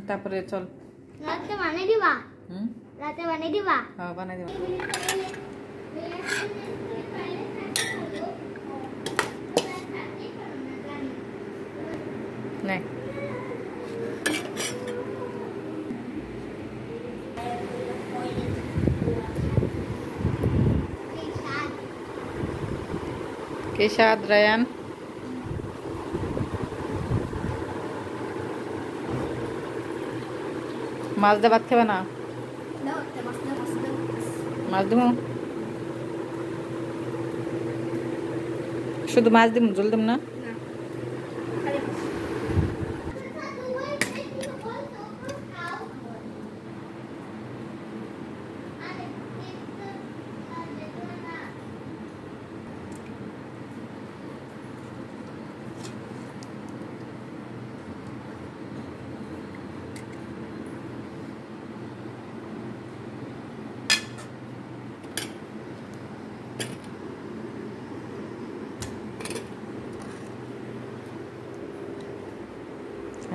তারপরে চল রাতে বানিয়ে দিবা রাতে বানিয়ে দিবা হ্যাঁ বানিয়ে দিবা নে কি স্বাদ রায়ান মাছ দিয়ে ভাত খাবে না মাছ দিব শুধু মাছ দিব জল দিব না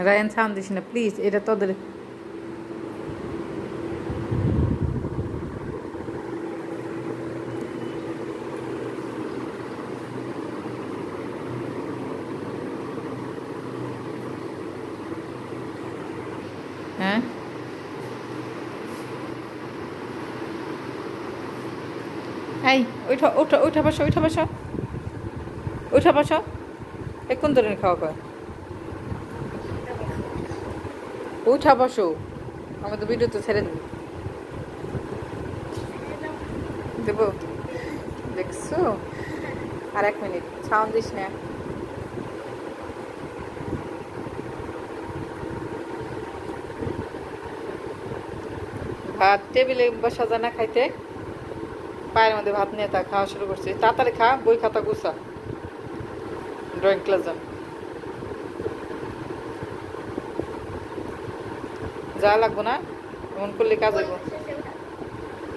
রায়ান সাউন্ড দিস না প্লিজ এটা তোদের হ্যাঁ এই ওইটা ওঠা ওইটা বসো ওইটা বসো ওইটা বসো এ কোন ধরনের খাওয়া খাওয়া উঠা বসো আমি তো ভিডিও তো ছেড়ে দেবো দেবো দেখছো আর 1 মিনিট সাউন্ড দিস না ভাত টেবিলে বসা যায় না খাইতে পায়ের মধ্যে ভাত নিয়ে তা খাওয়া শুরু করছে তাড়াতাড়ি খা বই খাতা গুছা ড্রয়িং ক্লাস যান যা লাগবো না এমন করলে কাজ হইব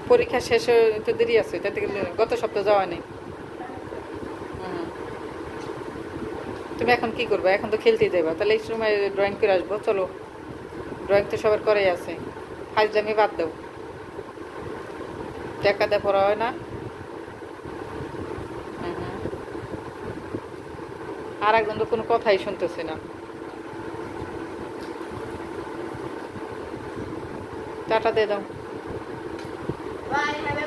পরীক্ষা শেষ হতে দেরি আছে তাতে গত সপ্তাহে যাওয়া নেই তুমি এখন কি করবে এখন তো খেলতেই যাইবা তাহলে এই সময় ড্রয়িং করে আসবো চলো ড্রয়িং তো সবার করেই আছে ফাজলামি বাদ দাও টাকা দিয়ে পড়া হয় না আর একজন তো কোনো কথাই শুনতেছে না টাটা দিয়ে দাও বাই হ্যাভ